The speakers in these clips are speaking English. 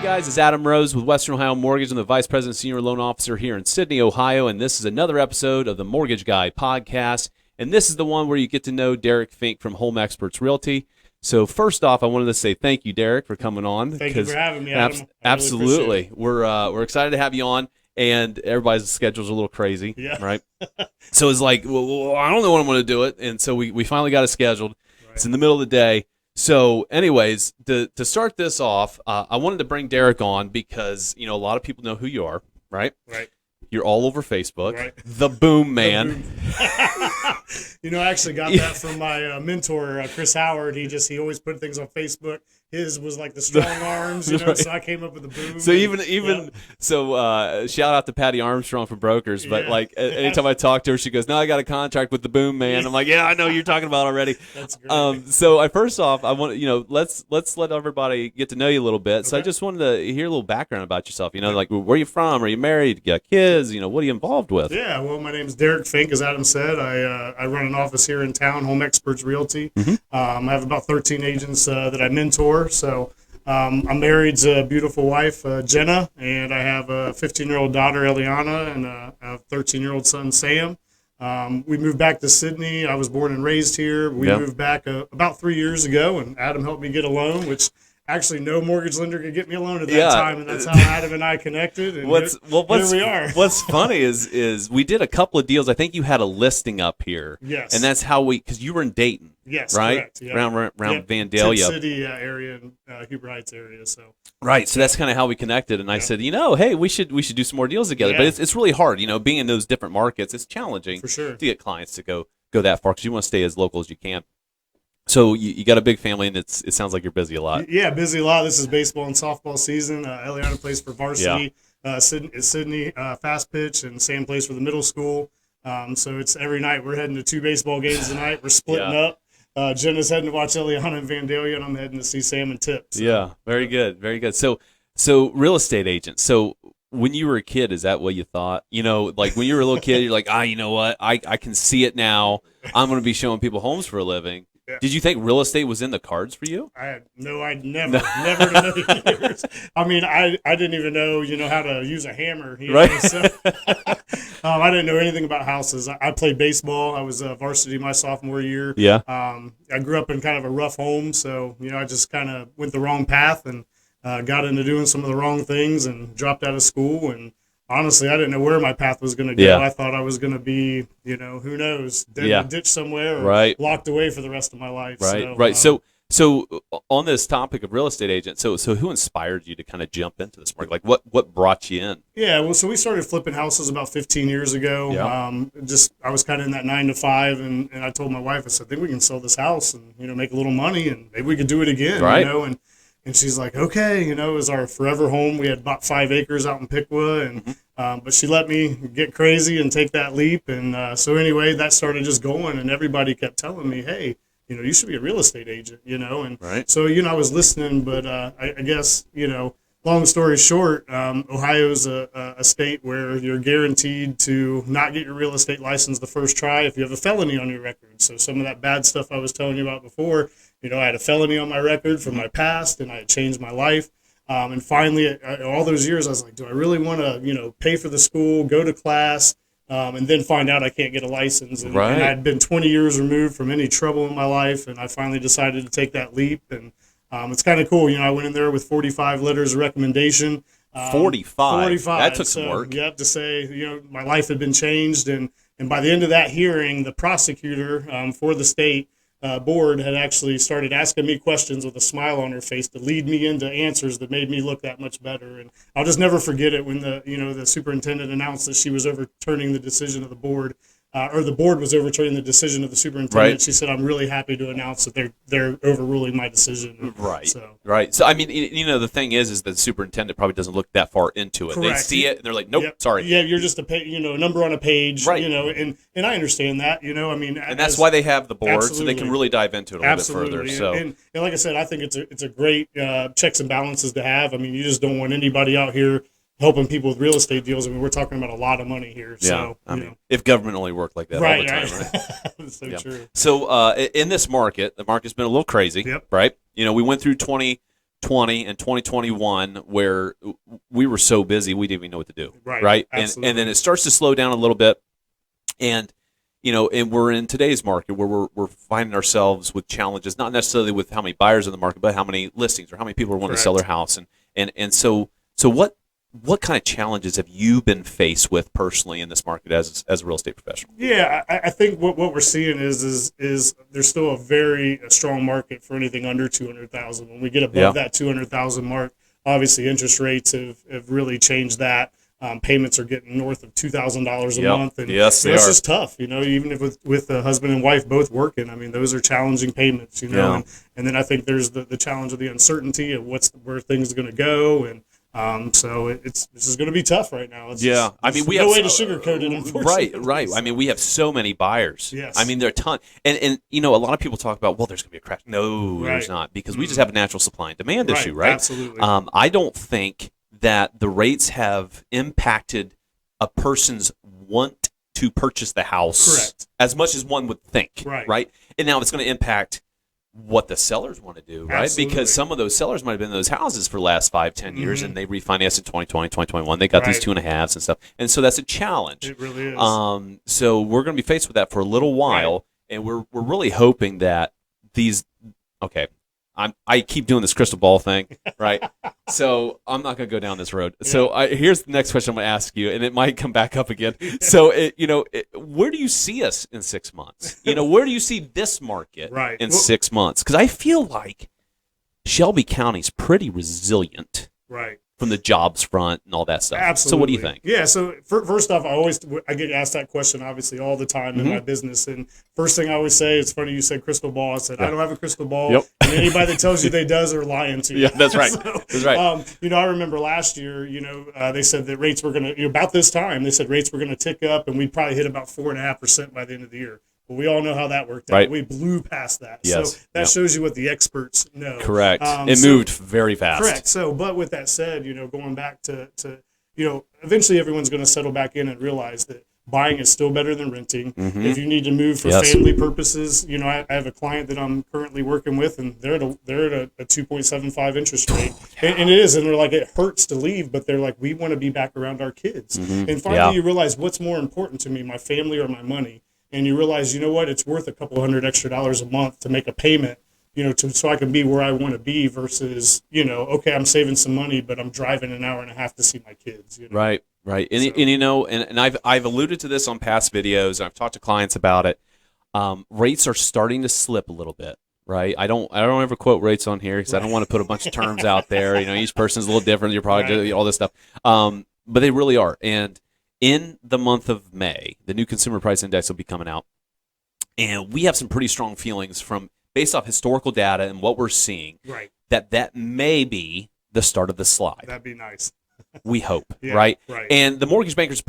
guys, it's Adam Rose with Western Ohio Mortgage. I'm the Vice President Senior Loan Officer here in Sydney, Ohio, and this is another episode of the Mortgage Guy podcast. And this is the one where you get to know Derek Fink from Home Experts Realty. So first off, I wanted to say thank you, Derek, for coming on. Thank you for having me, Adam. Absolutely. We're excited to have you on, and everybody's schedules are a little crazy, right? So it's like, well, I don't know when I'm going to do it, and so we finally got it scheduled. Right. It's in the middle of the day. So anyways, to start this off, I wanted to bring Derek on because, a lot of people know who you are, right? Right. You're all over Facebook. Right. The Boom Man. The boom. I actually got that from my mentor, Chris Howard. He always put things on Facebook. His was like the strong arms, Right. So I came up with the boom. So shout out to Patty Armstrong from Brokers, but anytime I talk to her, she goes, "No, I got a contract with the Boom Man." I'm like, "Yeah, I know who you're talking about already." That's great. So first off, I want let's let everybody get to know you a little bit. So I just wanted to hear a little background about yourself. Like where are you from? Are you married? You got kids? What are you involved with? Yeah, well, my name's Derek Fink, as Adam said. I run an office here in town, Home Experts Realty. Mm-hmm. I have about 13 agents that I mentor. So I'm married to a beautiful wife, Jenna, and I have a 15-year-old daughter, Eliana, and a 13-year-old son, Sam. We moved back to Sydney. I was born and raised here. We moved back about 3 years ago, and Adam helped me get a loan, which actually no mortgage lender could get me a loan at that time, and that's how Adam and I connected. And here we are. What's funny is we did a couple of deals. I think you had a listing up here. Yes. And that's how because you were in Dayton. Yes, right? Correct. Yep. Around Vandalia. Tip City area and Huber Heights area. So. Right, so that's kind of how we connected, and I said, hey, we should do some more deals together. But it's really hard, being in those different markets. It's challenging for sure to get clients to go that far because you want to stay as local as you can. So you got a big family, and it sounds like you're busy a lot. Yeah, busy a lot. This is baseball and softball season. Eliana plays for varsity. Sydney fast pitch, and Sam plays for the middle school. So it's every night we're heading to 2 baseball games tonight. We're splitting up. Jenna's heading to watch Eliana and Vandalia, and I'm heading to see Sam and Tip. So. Yeah, very good, very good. So real estate agent. So when you were a kid, is that what you thought? Like when you were a little kid, you're like, you know what? I can see it now. I'm going to be showing people homes for a living. Yeah. Did you think real estate was in the cards for you? I'd never in a million years. I mean, I didn't even know, how to use a hammer. Right. So, I didn't know anything about houses. I played baseball. I was varsity my sophomore year. Yeah. I grew up in kind of a rough home, so, I just kind of went the wrong path and got into doing some of the wrong things and dropped out of school. And honestly, I didn't know where my path was going to go. Yeah. I thought I was going to be, who knows, dead in a ditch somewhere or locked away for the rest of my life. Right. So on this topic of real estate agent, so who inspired you to kind of jump into this market? Like what brought you in? Yeah, well, so we started flipping houses about 15 years ago. Yeah. I was kind of in that 9 to 5, and I told my wife, I said, I think we can sell this house and, make a little money, and maybe we could do it again, right. And she's like, okay, it was our forever home. We had about 5 acres out in Piqua, and but she let me get crazy and take that leap. And so anyway, that started just going, and everybody kept telling me, hey, you should be a real estate agent, And right. so, I was listening, but I guess, long story short, Ohio is a state where you're guaranteed to not get your real estate license the first try if you have a felony on your record. So some of that bad stuff I was telling you about before, I had a felony on my record from my past, and I had changed my life. And finally, all those years, I was like, do I really want to, pay for the school, go to class, and then find out I can't get a license? And I'd been 20 years removed from any trouble in my life, and I finally decided to take that leap. And it's kind of cool. I went in there with 45 letters of recommendation. 45? That took some work. Yep, to say, my life had been changed. And by the end of that hearing, the prosecutor for the state board had actually started asking me questions with a smile on her face to lead me into answers that made me look that much better. And I'll just never forget it when the superintendent announced that she was overturning the decision of the board. Or the board was overturning the decision of the superintendent. Right. She said, "I'm really happy to announce that they're overruling my decision." Right. So I mean, the thing is that the superintendent probably doesn't look that far into it. Correct. They see it and they're like, "Nope, sorry." Yeah, you're just a number on a page. Right. And I understand that. And that's why they have the board, so they can really dive into it a little bit further. So and like I said, I think it's a great checks and balances to have. I mean, you just don't want anybody out here helping people with real estate deals. I mean, we're talking about a lot of money here. So, if government only worked like that all the time, right? That's so true. So, in this market, the market's been a little crazy, right? We went through 2020 2020 and 2021 where we were so busy we didn't even know what to do, right? And then it starts to slow down a little bit, and and we're in today's market where we're finding ourselves with challenges, not necessarily with how many buyers in the market, but how many listings or how many people are wanting to sell their house, and so what kind of challenges have you been faced with personally in this market as a real estate professional? Yeah, I think what we're seeing is there's still a very strong market for anything under 200,000. When we get above that 200,000 mark, obviously interest rates have really changed that. Payments are getting north of $2,000 a month, and yes, it's just tough. Even if with a husband and wife both working, I mean, those are challenging payments. And then I think there's the challenge of the uncertainty of where things are going to go, and so this is going to be tough right now. I mean, we no have way to sugarcoat it, unfortunately. Right. I mean, we have so many buyers. Yes. I mean, there are a ton, and a lot of people talk about, well, there's going to be a crash. No, there's not, because we just have a natural supply and demand issue, right? Absolutely. I don't think that the rates have impacted a person's want to purchase the house as much as one would think, right? And now it's going to impact what the sellers want to do, right? Because some of those sellers might have been in those houses for the last 5-10 years, and they refinanced in 2020, 2021. They got these 2.5s and stuff, and so that's a challenge. It really is. So we're going to be faced with that for a little while, and we're really hoping that these. Okay, I keep doing this crystal ball thing, right? So I'm not going to go down this road. So here's the next question I'm going to ask you, and it might come back up again. So, where do you see us in 6 months? Where do you see this market in 6 months? Because I feel like Shelby County's pretty resilient. From the jobs front and all that stuff. Absolutely. So what do you think? Yeah, so first off, I get asked that question obviously all the time in my business, and first thing I always say, it's funny you said crystal ball. I said I don't have a crystal ball. And anybody that tells you they does are lying to you. Yeah, that's right. That's right. I remember last year, they said that rates were going to, about this time, they said rates were going to tick up, and we'd probably hit about 4.5% by the end of the year. But we all know how that worked out. We blew past that. Yes. So that shows you what the experts know. Correct. It moved very fast. Correct. So, but with that said, going back to eventually everyone's going to settle back in and realize that buying is still better than renting. If you need to move for family purposes, I have a client that I'm currently working with, and they're at a 2.75 interest rate, and it is, and they're like, it hurts to leave, but they're like, we want to be back around our kids. And finally, you realize what's more important to me, my family or my money. And you realize, it's worth a couple $100 extra a month to make a payment, so I can be where I want to be versus, okay, I'm saving some money, but I'm driving an hour and a half to see my kids. Right. And I've alluded to this on past videos. I've talked to clients about it. Rates are starting to slip a little bit. Right. I don't ever quote rates on here because I don't want to put a bunch of terms out there. Each person's a little different. You're probably all this stuff. But they really are. And in the month of May, the new consumer price index will be coming out, and we have some pretty strong feelings based off historical data and what we're seeing, that may be the start of the slide. That'd be nice. We hope, right? And the mortgage banker's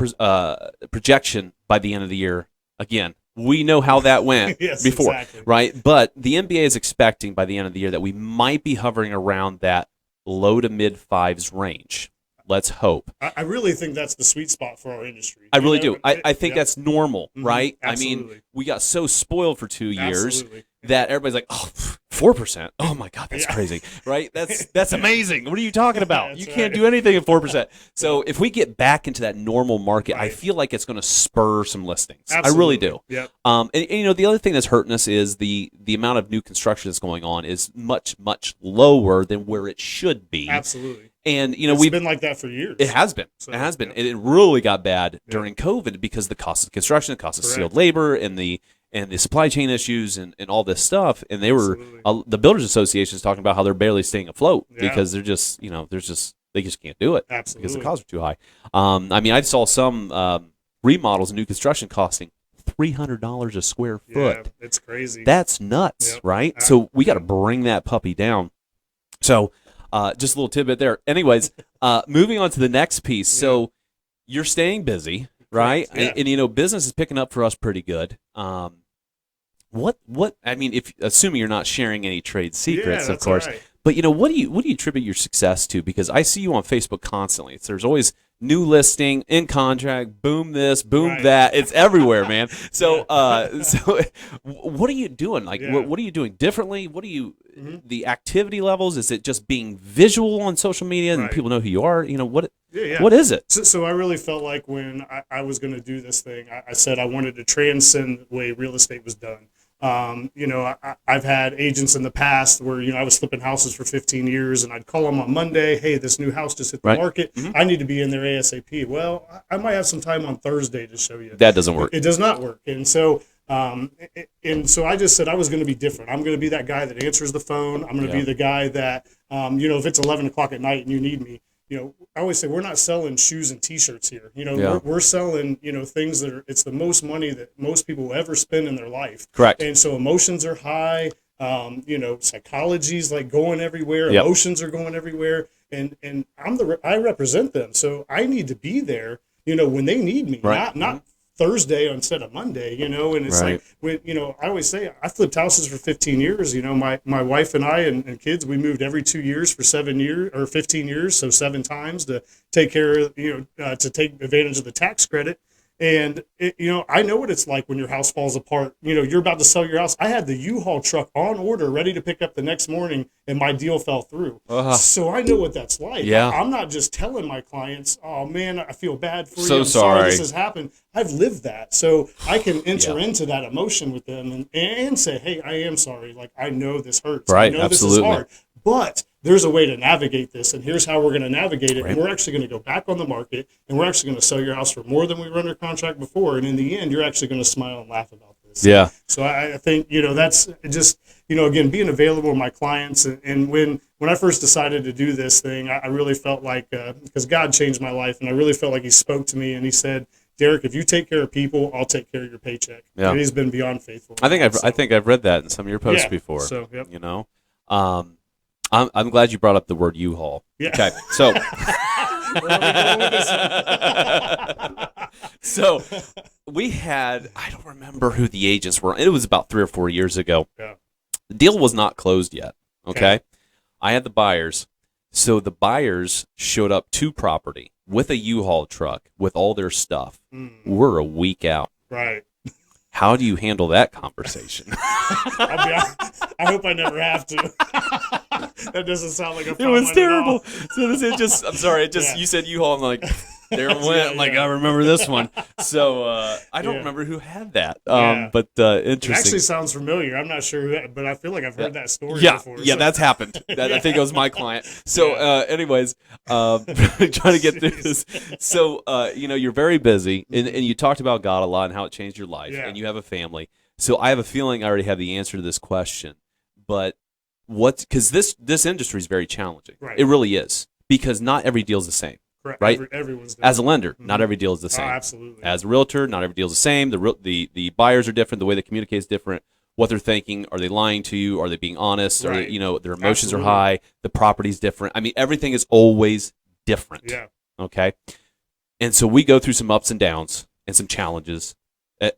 projection by the end of the year, again, we know how that went before, right? But the MBA is expecting by the end of the year that we might be hovering around that low to mid fives range. Let's hope. I really think that's the sweet spot for our industry. I really do. I think that's normal, right? Absolutely. I mean, we got so spoiled for 2 years that everybody's like, 4%. Oh my God, that's crazy, right? That's amazing. What are you talking about? You can't do anything at 4%. So if we get back into that normal market, I feel like it's going to spur some listings. I really do. And the other thing that's hurting us is the amount of new construction that's going on is much, much lower than where it should be. Absolutely. And it's been like that for years. It has been. So, it has been. And it really got bad during COVID because the cost of construction, the cost of skilled labor, and the supply chain issues and all this stuff. And they were the Builders Association is talking about how they're barely staying afloat because they're just they just can't do it because the costs are too high. I mean, I saw some remodels and new construction costing $300 a square foot. Yeah, it's crazy. That's nuts, right? So we got to bring that puppy down. So. Just a little tidbit there. Anyways, moving on to the next piece. So you're staying busy, right? And business is picking up for us pretty good. What I mean, if assuming you're not sharing any trade secrets, of course. Right. But what do you attribute your success to? Because I see you on Facebook constantly. There's always new listing, in contract, boom this, boom Right. that. It's everywhere, man. So, so what are you doing? Like, Yeah. what are you doing differently? What are you, Mm-hmm. the activity levels? Is it just being visual on social media and Right. people know who you are? You know, what Yeah. what is it? So I really felt like when I was going to do this thing, I said I wanted to transcend the way real estate was done. I've had agents in the past where, I was flipping houses for 15 years and I'd call them on Monday. Hey, this new house just hit the Right. market. Mhm. I need to be in there ASAP. Well, I might have some time on Thursday to show you. That doesn't work. It does not work. And so I just said I was going to be different. I'm going to be that guy that answers the phone. I'm going to be the guy that, if it's 11 o'clock at night and you need me, I always say we're not selling shoes and T-shirts here. We're selling, things that it's the most money that most people will ever spend in their life. Correct. And so emotions are high. Psychology's like going everywhere. Yep. Emotions are going everywhere. And I represent them. So I need to be there, when they need me, Right. not Thursday instead of Monday, and it's Right. like, I always say I flipped houses for 15 years. My wife and I and kids, we moved every 2 years for 7 years or 15 years. So 7 times to take care of, to take advantage of the tax credit. And, I know what it's like when your house falls apart. You're about to sell your house. I had the U-Haul truck on order ready to pick up the next morning and my deal fell through. So I know what that's like. Yeah. I'm not just telling my clients, oh, man, I feel bad for you. So I'm sorry this sorry. has happened. I've lived that. So I can enter into that emotion with them and say, hey, I am sorry. Like, I know this hurts. Right, I know absolutely. this is hard. But there's a way to navigate this, and here's how we're going to navigate it. Right. And we're actually going to go back on the market, and we're actually going to sell your house for more than we were under contract before. And in the end, you're actually going to smile and laugh about this. Yeah. So I think, that's just, again, being available to my clients. And when I first decided to do this thing, I really felt like, because God changed my life, and I really felt like he spoke to me, and he said, Derek, if you take care of people, I'll take care of your paycheck. Yeah. And he's been beyond faithful. I think I've read that in some of your posts before. So, yep. I'm glad you brought up the word U-Haul. Yeah. Okay, so Where are we going with this? so we had, I don't remember who the agents were. It was about 3 or 4 years ago. Yeah. The deal was not closed yet. Okay. I had the buyers. So the buyers showed up to property with a U-Haul truck with all their stuff. We're a week out. Right. How do you handle that conversation? I hope I never have to. That doesn't sound like a fun It was one at terrible. all. So I'm sorry. You said U-Haul. I'm like, there it went. Yeah, I'm like, yeah. I remember this one. So I don't Yeah. remember who had that. Yeah. But It interesting. actually sounds familiar. I'm not sure who, but I feel like I've heard that story Yeah, before. yeah, so- that's happened. I think it was my client. So, anyways, trying to get through this. So, you're very busy, and you talked about God a lot and how it changed your life, Yeah. and you have a family. So, I have a feeling I already have the answer to this question, but because this industry is very challenging. Right. It really is, because not every deal is the same. Correct. Right? Everyone's different. As a lender, not every deal is the Oh, same. absolutely. As a realtor, not every deal is the same. The buyers are different. The way they communicate is different. What they're thinking, are they lying to you? Are they being honest? Are Right. they, their emotions Absolutely. are high. The property's different. I mean, everything is always different. Yeah. Okay. And so we go through some ups and downs and some challenges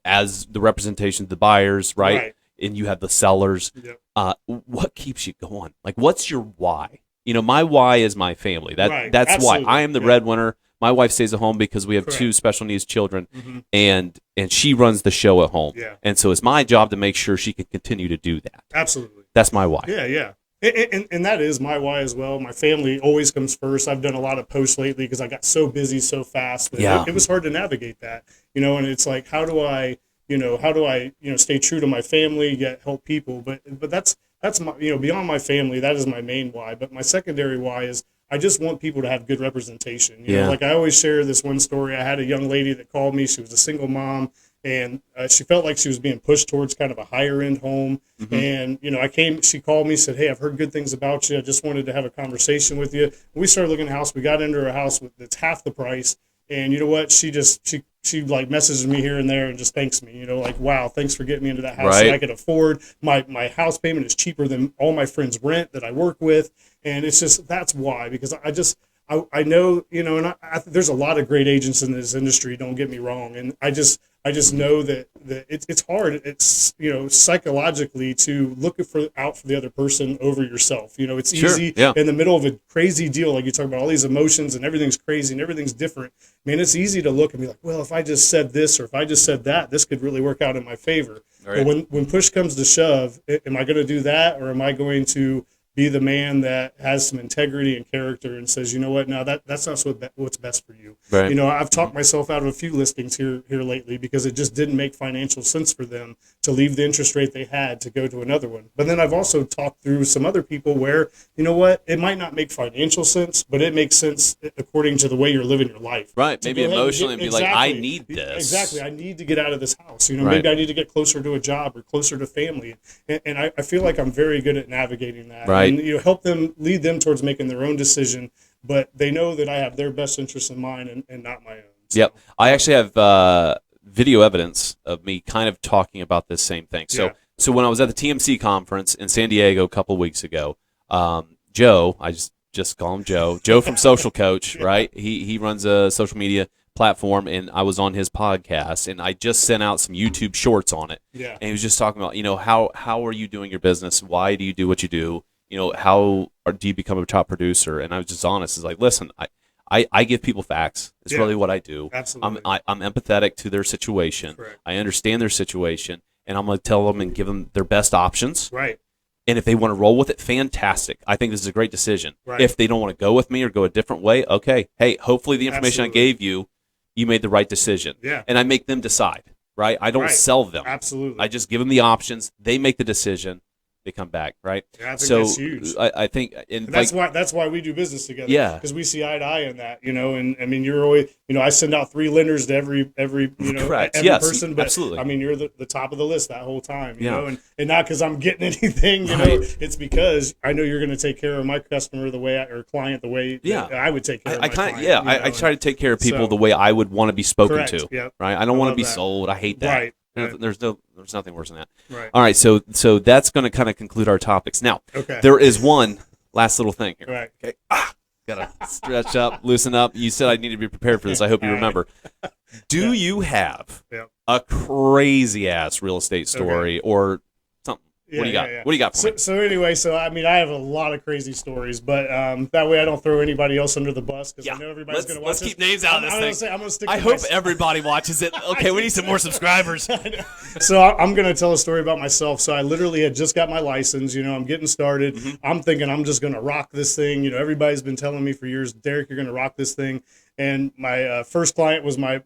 as the representation of the buyers, right? And you have the sellers. Yep. What keeps you going? Like, what's your why? My why is my family. Right. That's Absolutely. why I am the Yeah. breadwinner. My wife stays at home because we have Correct. 2 special needs children, Mhm. and she runs the show at home. Yeah. And so it's my job to make sure she can continue to do that. Absolutely. That's my why. Yeah, yeah. And that is my why as well. My family always comes first. I've done a lot of posts lately because I got so busy so fast that Yeah. it was hard to navigate that, and it's like, how do I stay true to my family yet help people? But that's my, beyond my family, that is my main why. But my secondary why is I just want people to have good representation. You know, like I always share this one story. I had a young lady that called me. She was a single mom, and she felt like she was being pushed towards kind of a higher end home. And, she called me, said, hey, I've heard good things about you. I just wanted to have a conversation with you. We started looking at a house. We got into her house that's half the price. And you know what? She like messages me here and there and just thanks me, like, wow, thanks for getting me into that house that I could afford. My house payment is cheaper than all my friends' rent that I work with. And it's just, that's why, because I know, and there's a lot of great agents in this industry, don't get me wrong. And I I just know that it's hard. It's, psychologically to look out for the other person over yourself. It's easy in the middle of a crazy deal, like you talk about all these emotions and everything's crazy and everything's different. Man, it's easy to look and be like, well, if I just said this or if I just said that, this could really work out in my favor. Right. But when push comes to shove, am I going to do that, or am I going to be the man that has some integrity and character and says, you know what, no, that's not what's best for you. Right. I've talked myself out of a few listings here lately because it just didn't make financial sense for them to leave the interest rate they had to go to another one. But then I've also talked through some other people where, you know what, it might not make financial sense, but it makes sense according to the way you're living your life. Right. Maybe emotionally and be like, I need this. Exactly. I need to get out of this house. Maybe I need to get closer to a job or closer to family. And I feel like I'm very good at navigating that. Right. And help them, lead them towards making their own decision, but they know that I have their best interests in mind and not my own. So. Yep. I actually have video evidence of me kind of talking about this same thing. So when I was at the TMC conference in San Diego a couple of weeks ago, Joe, I just call him Joe from Social Coach, right? He runs a social media platform, and I was on his podcast, and I just sent out some YouTube shorts on it. Yeah. And he was just talking about, how are you doing your business? Why do you do what you do? How do you become a top producer? And I was just honest. It's like, listen, I give people facts. It's really what I do. Absolutely. I'm empathetic to their situation. Correct. I understand their situation, and I'm going to tell them and give them their best options. Right. And if they want to roll with it, fantastic. I think this is a great decision. Right. If they don't want to go with me or go a different way, okay. Hey, hopefully the information I gave you, you made the right decision. Yeah. And I make them decide, right? I don't sell them. Absolutely. I just give them the options. They make the decision. They come back, right? Yeah, I think that's huge. I think, and that's why we do business together. Yeah, because we see eye to eye on that, And I mean, you're always, I send out 3 lenders to every Correct. every Yes, person, but absolutely. I mean, you're the top of the list that whole time, you know, and not because I'm getting anything, it's because I know you're going to take care of my customer the way or client the way that I would take care of my client. Yeah, I try to take care of people the way I would want to be spoken to. Yep. Right. I don't want to be sold. I hate that. Right. There's nothing worse than that. Right. All right, so that's going to kind of conclude our topics. Now, there is one last little thing here. Right. Okay. Gotta stretch up, loosen up. You said I need to be prepared for this. I hope you remember. Do you have a crazy ass real estate story or something? What do you got? What do you got for me? So anyway, I mean, I have a lot of crazy stories, but that way I don't throw anybody else under the bus because I know everybody's going to watch. Let's keep names out of this thing. I'm going to stick. I hope everybody watches it. Okay, we need some more subscribers. So I'm going to tell a story about myself. So I literally had just got my license. I'm getting started. Mm-hmm. I'm thinking I'm just going to rock this thing. Everybody's been telling me for years, Derek, you're going to rock this thing. And my first client was my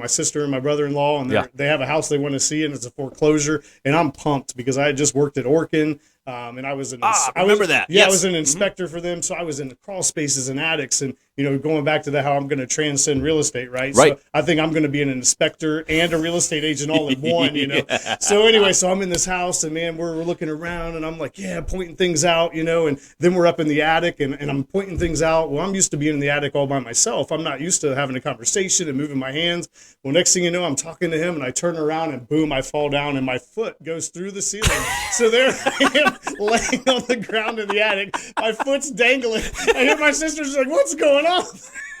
sister and my brother-in-law, and they have a house they want to see, and it's a foreclosure. And I'm pumped because I had just worked at Orkin, and I was I remember that. Yeah, yes. I was an inspector for them, so I was in the crawl spaces and attics, and going back to how I'm going to transcend real estate, right? So I think I'm going to be an inspector and a real estate agent all in one, So anyway, so I'm in this house, and man, we're looking around, and I'm like, pointing things out, and then we're up in the attic, and I'm pointing things out. Well, I'm used to being in the attic all by myself. I'm not used to having a conversation and moving my hands. Well, next thing you know, I'm talking to him, and I turn around, and boom, I fall down, and my foot goes through the ceiling. So there I am, laying on the ground in the attic. My foot's dangling. I hear my sister's like, "What's going on?"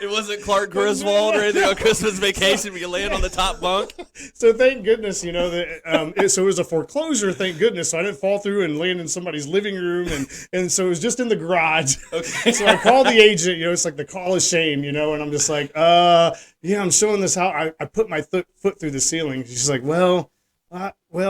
It wasn't Clark Griswold or anything on Christmas Vacation where you land on the top bunk. So thank goodness, that so it was a foreclosure, thank goodness. So I didn't fall through and land in somebody's living room, and so it was just in the garage. Okay. So I called the agent, it's like the call of shame, and I'm just like, I'm showing this how I put my foot through the ceiling. She's like, well,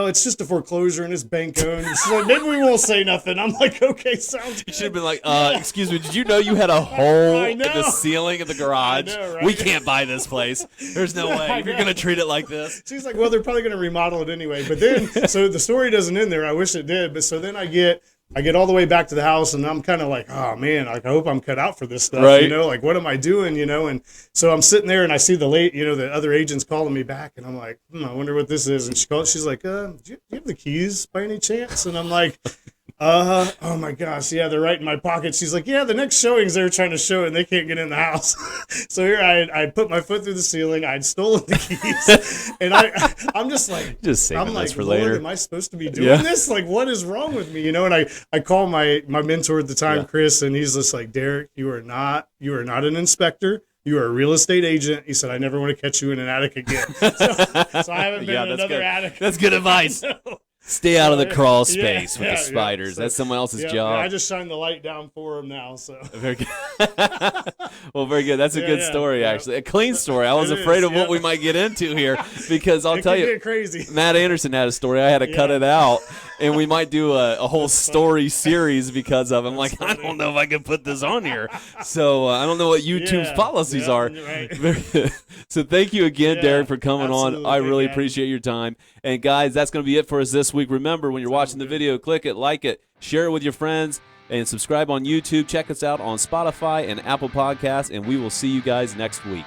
it's just a foreclosure and it's bank owned. She's like, maybe we won't say nothing. I'm like, okay, sounds good. You should have been like, excuse me, did you know you had a hole in the ceiling of the garage? I know, right? We can't buy this place. There's no way. If you're going to treat it like this. She's like, well, they're probably going to remodel it anyway. But then, so the story doesn't end there. I wish it did. But so then I get all the way back to the house, and I'm kind of like, oh man, I hope I'm cut out for this stuff, right? Like, what am I doing, And so I'm sitting there, and I see the other agents calling me back, and I'm like, I wonder what this is. And she's like, do you have the keys by any chance? And I'm like, oh my gosh, yeah, they're right in my pocket. She's like, yeah, the next showings they're trying to show it and they can't get in the house. So here I put my foot through the ceiling. I'd stolen the keys, and I'm just like, saving this for Lord, later. am I supposed to be doing this? Like, what is wrong with me? And I call my mentor at the time, Chris, and he's just like, Derek, you are not an inspector. you are a real estate agent. He said, I never want to catch you in an attic again. So I haven't been in another attic. That's good advice. Stay out of the crawl space with the spiders. So, that's someone else's job. Yeah, I just shine the light down for him now. So very good. Well, very good. That's a good story, actually. A clean story. I was afraid of what we might get into here because I'll tell you, get crazy. Matt Anderson had a story. I had to cut it out, and we might do a whole story series because of. I'm like, I don't know if I can put this on here. So I don't know what YouTube's policies are. Right. So thank you again, Derek, for coming on. I really appreciate your time. And guys, that's going to be it for us this week. Remember, when you're watching the video, click it, like it, share it with your friends, and subscribe on YouTube. Check us out on Spotify and Apple Podcasts, and we will see you guys next week.